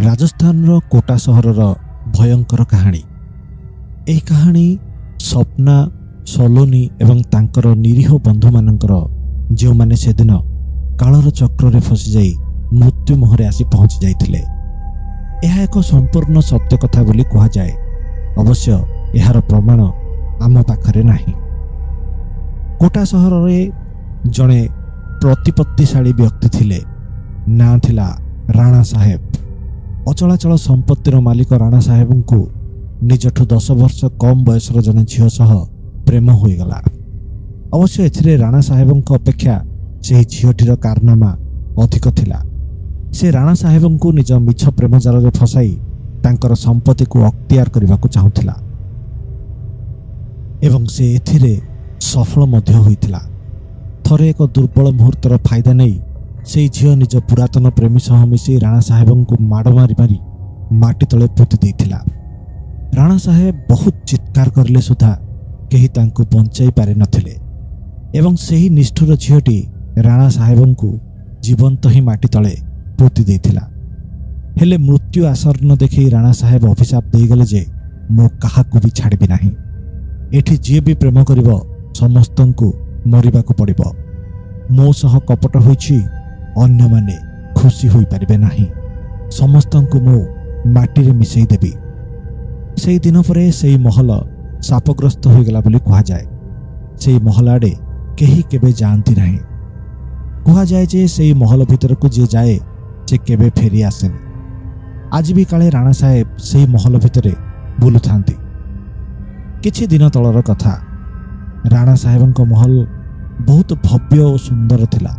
ରାଜସ୍ଥାନର କୋଟା ସହରର ଭୟଙ୍କର କାହାଣୀ। ଏହି କାହାଣୀ ସ୍ୱପ୍ନା, ସଲୋନି ଏବଂ ତାଙ୍କର ନିରୀହ ବନ୍ଧୁମାନଙ୍କର, ଯେଉଁମାନେ ସେଦିନ କାଳର ଚକ୍ରରେ ଫସିଯାଇ ମୃତ୍ୟୁ ମୁହଁରେ ଆସି ପହଞ୍ଚି ଯାଇଥିଲେ। ଏହା ଏକ ସମ୍ପୂର୍ଣ୍ଣ ସତ୍ୟ କଥା ବୋଲି କୁହାଯାଏ। ଅବଶ୍ୟ ଏହାର ପ୍ରମାଣ ଆମ ପାଖରେ ନାହିଁ। କୋଟା ସହରରେ ଜଣେ ପ୍ରତିପତ୍ତିଶାଳୀ ବ୍ୟକ୍ତି ଥିଲେ। ନାଁ ଥିଲା ରାଣା ସାହେବ। ଅଚଳାଚଳ ସମ୍ପତ୍ତିର ମାଲିକ ରାଣା ସାହେବଙ୍କୁ ନିଜଠୁ 10 ବର୍ଷ କମ୍ ବୟସର ଜଣେ ଝିଅ ସହ ପ୍ରେମ ହୋଇଗଲା। ଅବଶ୍ୟ ଏଥିରେ ରାଣା ସାହେବଙ୍କ ଅପେକ୍ଷା ସେହି ଝିଅଟିର କାରନାମା ଅଧିକ ଥିଲା। ସେ ରାଣା ସାହେବଙ୍କୁ ନିଜ ମିଛ ପ୍ରେମ ଜାଲରେ ଫସାଇ ତାଙ୍କର ସମ୍ପତ୍ତିକୁ ଅକ୍ତିଆର କରିବାକୁ ଚାହୁଁଥିଲା ଏବଂ ସେ ଏଥିରେ ସଫଳ ମଧ୍ୟ ହୋଇଥିଲା। ଥରେ ଏକ ଦୁର୍ବଳ ମୁହୂର୍ତ୍ତର ଫାଇଦା ନେଇ ସେହି ଝିଅ ନିଜ ପୁରାତନ ପ୍ରେମୀ ସହ ମିଶି ରାଣା ସାହେବଙ୍କୁ ମାଡ଼ ମାରି ମାରି ମାଟି ତଳେ ପୋତି ଦେଇଥିଲା। ରାଣା ସାହେବ ବହୁତ ଚିତ୍କାର କରିଲେ ସୁଦ୍ଧା କେହି ତାଙ୍କୁ ବଞ୍ଚାଇ ପାରିନଥିଲେ ଏବଂ ସେହି ନିଷ୍ଠୁର ଝିଅଟି ରାଣା ସାହେବଙ୍କୁ ଜୀବନ୍ତ ହିଁ ମାଟି ତଳେ ପୋତି ଦେଇଥିଲା। ହେଲେ ମୃତ୍ୟୁ ଆସନ୍ନ ଦେଖି ରାଣା ସାହେବ ଅଭିଶାପ ଦେଇଗଲେ ଯେ ମୁଁ କାହାକୁ ବି ଛାଡ଼ିବି ନାହିଁ। ଏଠି ଯିଏ ବି ପ୍ରେମ କରିବ ସମସ୍ତଙ୍କୁ ମରିବାକୁ ପଡ଼ିବ। ମୋ ସହ କପଟ ହୋଇଛି, ଅନ୍ୟମାନେ ଖୁସି ହୋଇପାରିବେ ନାହିଁ। ସମସ୍ତଙ୍କୁ ମୁଁ ମାଟିରେ ମିଶାଇ ଦେବି। ସେହି ଦିନ ପରେ ସେହି ମହଲ ଶାପଗ୍ରସ୍ତ ହୋଇଗଲା ବୋଲି କୁହାଯାଏ। ସେହି ମହଲ ଆଡ଼େ କେହି କେବେ ଯାଆନ୍ତି ନାହିଁ। କୁହାଯାଏ ଯେ ସେହି ମହଲ ଭିତରକୁ ଯିଏ ଯାଏ ସେ କେବେ ଫେରି ଆସେନି। ଆଜି ବି କାଳେ ରାଣା ସାହେବ ସେହି ମହଲ ଭିତରେ ବୁଲୁଥାନ୍ତି। କିଛି ଦିନ ତଳର କଥା। ରାଣା ସାହେବଙ୍କ ମହଲ ବହୁତ ଭବ୍ୟ ଓ ସୁନ୍ଦର ଥିଲା।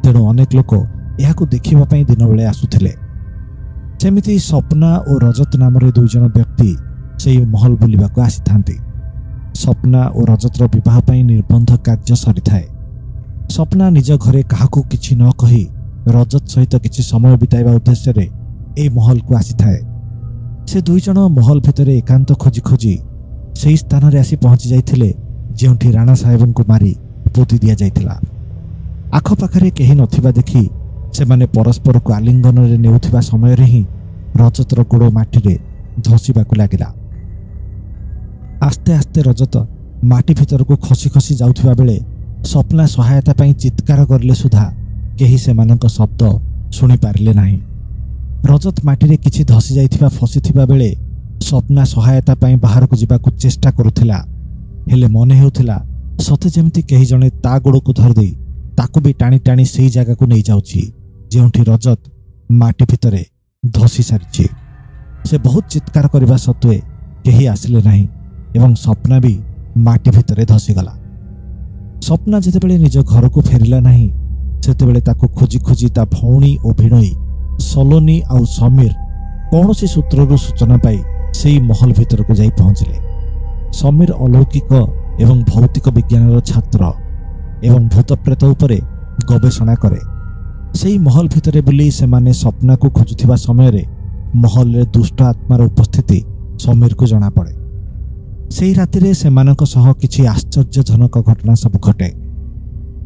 ତେଣୁ ଅନେକ ଲୋକ ଏହାକୁ ଦେଖିବା ପାଇଁ ଦିନବେଳେ ଆସୁଥିଲେ। ସେମିତି ସ୍ୱପ୍ନା ଓ ରଜତ ନାମରେ 2 ଜଣ ବ୍ୟକ୍ତି ସେହି ମହଲ ବୁଲିବାକୁ ଆସିଥାନ୍ତି। ସ୍ୱପ୍ନା ଓ ରଜତର ବିବାହ ପାଇଁ ନିର୍ବନ୍ଧ କାର୍ଯ୍ୟ ସରିଥାଏ। ସ୍ୱପ୍ନା ନିଜ ଘରେ କାହାକୁ କିଛି ନ କହି ରଜତ ସହିତ କିଛି ସମୟ ବିତାଇବା ଉଦ୍ଦେଶ୍ୟରେ ଏହି ମହଲକୁ ଆସିଥାଏ। ସେ 2 ଜଣ ମହଲ ଭିତରେ ଏକାନ୍ତ ଖୋଜି ଖୋଜି ସେହି ସ୍ଥାନରେ ଆସି ପହଞ୍ଚି ଯାଇଥିଲେ ଯେଉଁଠି ରାଣା ସାହେବଙ୍କୁ ମାରି ପୋତି ଦିଆଯାଇଥିଲା। ଆଖପାଖରେ କେହି ନଥିବା ଦେଖି ସେମାନେ ପରସ୍ପରକୁ ଆଲିଙ୍ଗନରେ ନେଉଥିବା ସମୟରେ ହିଁ ରଜତର ଗୋଡ଼ ମାଟିରେ ଧସିବାକୁ ଲାଗିଲା। ଆସ୍ତେ ଆସ୍ତେ ରଜତ ମାଟି ଭିତରକୁ ଖସି ଖସି ଯାଉଥିବା ବେଳେ ସ୍ୱପ୍ନା ସହାୟତା ପାଇଁ ଚିତ୍କାର କରିଲେ ସୁଦ୍ଧା କେହି ସେମାନଙ୍କ ଶବ୍ଦ ଶୁଣିପାରିଲେ ନାହିଁ। ରଜତ ମାଟିରେ କିଛି ଧସି ଯାଇଥିବା ଫସିଥିବା ବେଳେ ସ୍ୱପ୍ନା ସହାୟତା ପାଇଁ ବାହାରକୁ ଯିବାକୁ ଚେଷ୍ଟା କରୁଥିଲା। ହେଲେ ମନେ ହେଉଥିଲା ସତେ ଯେମିତି କେହି ଜଣେ ତା ଗୋଡ଼କୁ ଧରିଦେଇ ତାକୁ ବି ଟାଣି ଟାଣି ସେହି ଜାଗାକୁ ନେଇଯାଉଛି ଯେଉଁଠି ରଜତ ମାଟି ଭିତରେ ଧସି ସାରିଛି। ସେ ବହୁତ ଚିତ୍କାର କରିବା ସତ୍ତ୍ୱେ କେହି ଆସିଲେ ନାହିଁ ଏବଂ ସ୍ୱପ୍ନା ବି ମାଟି ଭିତରେ ଧସିଗଲା। ସ୍ୱପ୍ନା ଯେତେବେଳେ ନିଜ ଘରକୁ ଫେରିଲା ନାହିଁ ସେତେବେଳେ ତାକୁ ଖୋଜି ଖୋଜି ତା ଭଉଣୀ ଓ ଭିଣୋଇ ସଲୋନି ଆଉ ସମୀର କୌଣସି ସୂତ୍ରରୁ ସୂଚନା ପାଇ ସେହି ମହଲ ଭିତରକୁ ଯାଇ ପହଞ୍ଚିଲେ। ସମୀର ଅଲୌକିକ ଏବଂ ଭୌତିକ ବିଜ୍ଞାନର ଛାତ୍ର ଏବଂ ଭୂତପ୍ରେତ ଉପରେ ଗବେଷଣା କରେ। ସେହି ମହଲ ଭିତରେ ବୁଲି ସେମାନେ ସ୍ୱପ୍ନାକୁ ଖୋଜୁଥିବା ସମୟରେ ମହଲରେ ଦୁଷ୍ଟ ଆତ୍ମାର ଉପସ୍ଥିତି ସମୀରକୁ ଜଣାପଡ଼େ। ସେହି ରାତିରେ ସେମାନଙ୍କ ସହ କିଛି ଆଶ୍ଚର୍ଯ୍ୟଜନକ ଘଟଣା ସବୁ ଘଟେ।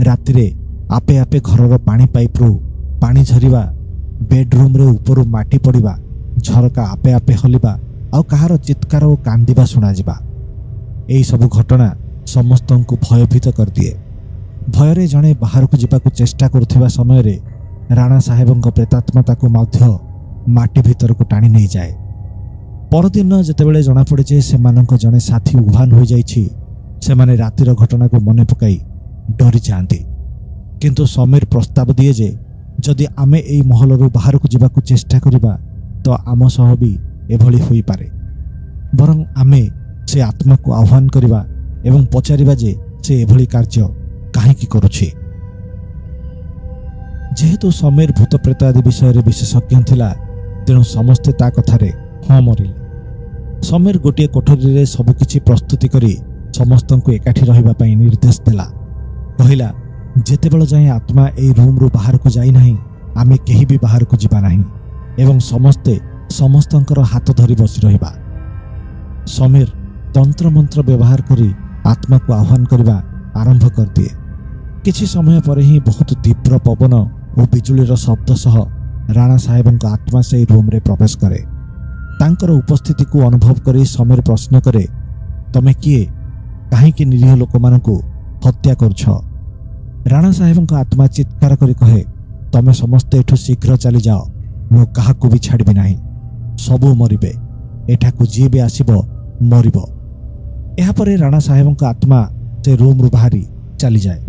ରାତିରେ ଆପେ ଆପେ ଘରର ପାଣି ପାଇପ୍ରୁ ପାଣି ଝରିବା, ବେଡରୁମ୍ରେ ଉପରୁ ମାଟି ପଡ଼ିବା, ଝରକା ଆପେ ଆପେ ହଲିବା ଆଉ କାହାର ଚିତ୍କାର ଓ କାନ୍ଦିବା ଶୁଣାଯିବା। ଏହିସବୁ ଘଟଣା ସମସ୍ତଙ୍କୁ ଭୟଭୀତ କରିଦିଏ। ଭୟରେ ଜଣେ ବାହାରକୁ ଯିବାକୁ ଚେଷ୍ଟା କରୁଥିବା ସମୟରେ ରାଣା ସାହେବଙ୍କ ପ୍ରେତାତ୍ମା ତାକୁ ମଧ୍ୟ ମାଟି ଭିତରକୁ ଟାଣି ନେଇଯାଏ। ପରଦିନ ଯେତେବେଳେ ଜଣାପଡ଼େ ଯେ ସେମାନଙ୍କ ଜଣେ ସାଥୀ ଉଭାନ ହୋଇଯାଇଛି, ସେମାନେ ରାତିର ଘଟଣାକୁ ମନେ ପକାଇ ଡରିଯାଆନ୍ତି। କିନ୍ତୁ ସମୀର ପ୍ରସ୍ତାବ ଦିଏ ଯେ ଯଦି ଆମେ ଏହି ମହଲରୁ ବାହାରକୁ ଯିବାକୁ ଚେଷ୍ଟା କରିବା ତ ଆମ ସହ ବି ଏଭଳି ହୋଇପାରେ। ବରଂ ଆମେ ସେ ଆତ୍ମାକୁ ଆହ୍ୱାନ କରିବା ଏବଂ ପଚାରିବା ଯେ ସେ ଏଭଳି କାର୍ଯ୍ୟ କାହିଁକି କରୁଛି। ଯେହେତୁ ସମୀର ଭୂତପ୍ରେତ ଆଦି ବିଷୟରେ ବିଶେଷଜ୍ଞ ଥିଲା ତେଣୁ ସମସ୍ତେ ତା କଥାରେ ହଁ ମରିଲେ। ସମୀର ଗୋଟିଏ କୋଠରୀରେ ସବୁକିଛି ପ୍ରସ୍ତୁତି କରି ସମସ୍ତଙ୍କୁ ଏକାଠି ରହିବା ପାଇଁ ନିର୍ଦ୍ଦେଶ ଦେଲା। କହିଲା, ଯେତେବେଳେ ଯାଏଁ ଆତ୍ମା ଏହି ରୁମ୍ରୁ ବାହାରକୁ ଯାଇନାହିଁ ଆମେ କେହି ବି ବାହାରକୁ ଯିବା ନାହିଁ ଏବଂ ସମସ୍ତେ ସମସ୍ତଙ୍କର ହାତ ଧରି ବସି ରହିବା। ସମୀର ତନ୍ତ୍ରମନ୍ତ୍ର ବ୍ୟବହାର କରି ଆତ୍ମାକୁ ଆହ୍ୱାନ କରିବା ଆରମ୍ଭ କରିଦିଏ। କିଛି ସମୟ ପରେ ହିଁ ବହୁତ ତୀବ୍ର ପବନ ଓ ବିଜୁଳିର ଶବ୍ଦ ସହ ରାଣା ସାହେବଙ୍କ ଆତ୍ମା ସେହି ରୁମ୍ରେ ପ୍ରବେଶ କରେ। ତାଙ୍କର ଉପସ୍ଥିତିକୁ ଅନୁଭବ କରି ସମୀର ପ୍ରଶ୍ନ କରେ, ତମେ କିଏ? କାହିଁକି ନିରୀହ ଲୋକମାନଙ୍କୁ ହତ୍ୟା କରୁଛ? ରାଣା ସାହେବଙ୍କ ଆତ୍ମା ଚିତ୍କାର କରି କହେ, ତମେ ସମସ୍ତେ ଏଠୁ ଶୀଘ୍ର ଚାଲିଯାଅ। ମୁଁ କାହାକୁ ବି ଛାଡ଼ିବି ନାହିଁ। ସବୁ ମରିବେ। ଏଠାକୁ ଯିଏ ବି ଆସିବ ମରିବ। ଏହାପରେ ରାଣା ସାହେବଙ୍କ ଆତ୍ମା ସେ ରୁମ୍ରୁ ବାହାରି ଚାଲିଯାଏ।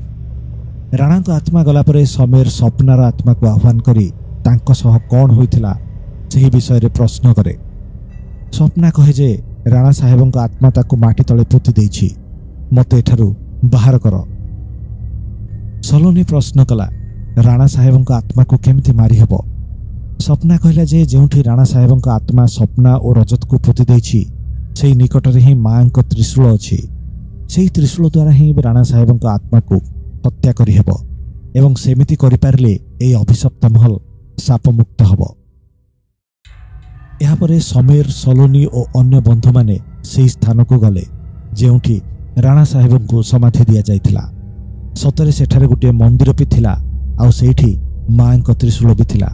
ରାଣାଙ୍କ ଆତ୍ମା ଗଲାପରେ ସମୀର ସ୍ୱପ୍ନାର ଆତ୍ମାକୁ ଆହ୍ୱାନ କରି ତାଙ୍କ ସହ କ'ଣ ହୋଇଥିଲା ସେହି ବିଷୟରେ ପ୍ରଶ୍ନ କରେ। ସ୍ୱପ୍ନା କହେ ଯେ ରାଣା ସାହେବଙ୍କ ଆତ୍ମା ତାକୁ ମାଟି ତଳେ ପୋତି ଦେଇଛି। ମୋତେ ଏଠାରୁ ବାହାର କର। ସଲୋନୀ ପ୍ରଶ୍ନ କଲା, ରାଣା ସାହେବଙ୍କ ଆତ୍ମାକୁ କେମିତି ମାରିହେବ? ସ୍ୱପ୍ନା କହିଲା ଯେ ଯେଉଁଠି ରାଣା ସାହେବଙ୍କ ଆତ୍ମା ସ୍ୱପ୍ନା ଓ ରଜତକୁ ପୋତି ଦେଇଛି ସେହି ନିକଟରେ ହିଁ ମାଙ୍କ ତ୍ରିଶୂଳ ଅଛି। ସେହି ତ୍ରିଶୂଳ ଦ୍ୱାରା ହିଁ ରାଣା ସାହେବଙ୍କ ଆତ୍ମାକୁ ହତ୍ୟା କରିହେବ ଏବଂ ସେମିତି କରିପାରିଲେ ଏହି ଅଭିଶପ୍ତ ମହଲ ସାପମୁକ୍ତ ହେବ। ଏହାପରେ ସମୀର, ସଲୋନୀ ଓ ଅନ୍ୟ ବନ୍ଧୁମାନେ ସେହି ସ୍ଥାନକୁ ଗଲେ ଯେଉଁଠି ରାଣା ସାହେବଙ୍କୁ ସମାଧି ଦିଆଯାଇଥିଲା। ସତରେ ସେଠାରେ ଗୋଟିଏ ମନ୍ଦିର ବି ଥିଲା ଆଉ ସେଇଠି ମାଙ୍କ ତ୍ରିଶୂଳ ବି ଥିଲା।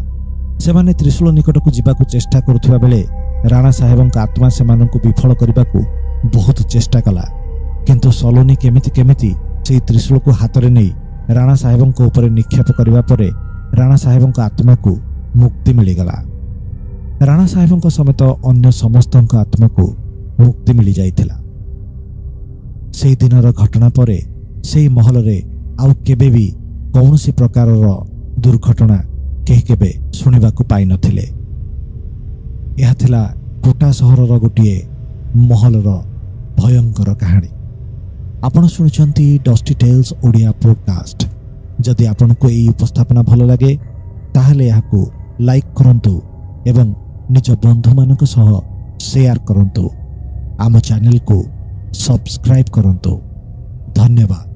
ସେମାନେ ତ୍ରିଶୂଳ ନିକଟକୁ ଯିବାକୁ ଚେଷ୍ଟା କରୁଥିବା ବେଳେ ରାଣା ସାହେବଙ୍କ ଆତ୍ମା ସେମାନଙ୍କୁ ବିଫଳ କରିବାକୁ ବହୁତ ଚେଷ୍ଟା କଲା। କିନ୍ତୁ ସଲୋନୀ କେମିତି ସେହି ତ୍ରିଶୂଳକୁ ହାତରେ ନେଇ ରାଣା ସାହେବଙ୍କ ଉପରେ ନିକ୍ଷେପ କରିବା ପରେ ରାଣା ସାହେବଙ୍କ ଆତ୍ମାକୁ ମୁକ୍ତି ମିଳିଗଲା। ରାଣା ସାହେବଙ୍କ ସମେତ ଅନ୍ୟ ସମସ୍ତଙ୍କ ଆତ୍ମାକୁ ମୁକ୍ତି ମିଳିଯାଇଥିଲା। ସେହି ଦିନର ଘଟଣା ପରେ ସେହି ମହଲରେ ଆଉ କେବେ ବି କୌଣସି ପ୍ରକାରର ଦୁର୍ଘଟଣା କେହି କେବେ ଶୁଣିବାକୁ ପାଇନଥିଲେ। ଏହା ଥିଲା କୋଟା ସହରର ଗୋଟିଏ ମହଲର ଭୟଙ୍କର କାହାଣୀ। ଆପଣ ଶୁଣୁଛନ୍ତି ଡଷ୍ଟି ଟେଲ୍ସ ଓଡ଼ିଆ ପୋଡକାଷ୍ଟ। ଯଦି ଆପଣଙ୍କୁ ଏହି ଉପସ୍ଥାପନା ଭଲ ଲାଗେ ତାହେଲେ ଏହାକୁ ଲାଇକ୍ କରନ୍ତୁ ଏବଂ ନିଜ ବନ୍ଧୁମାନଙ୍କ ସହ ସେୟାର କରନ୍ତୁ। ଆମ ଚ୍ୟାନେଲକୁ ସବସ୍କ୍ରାଇବ୍ କରନ୍ତୁ। ଧନ୍ୟବାଦ।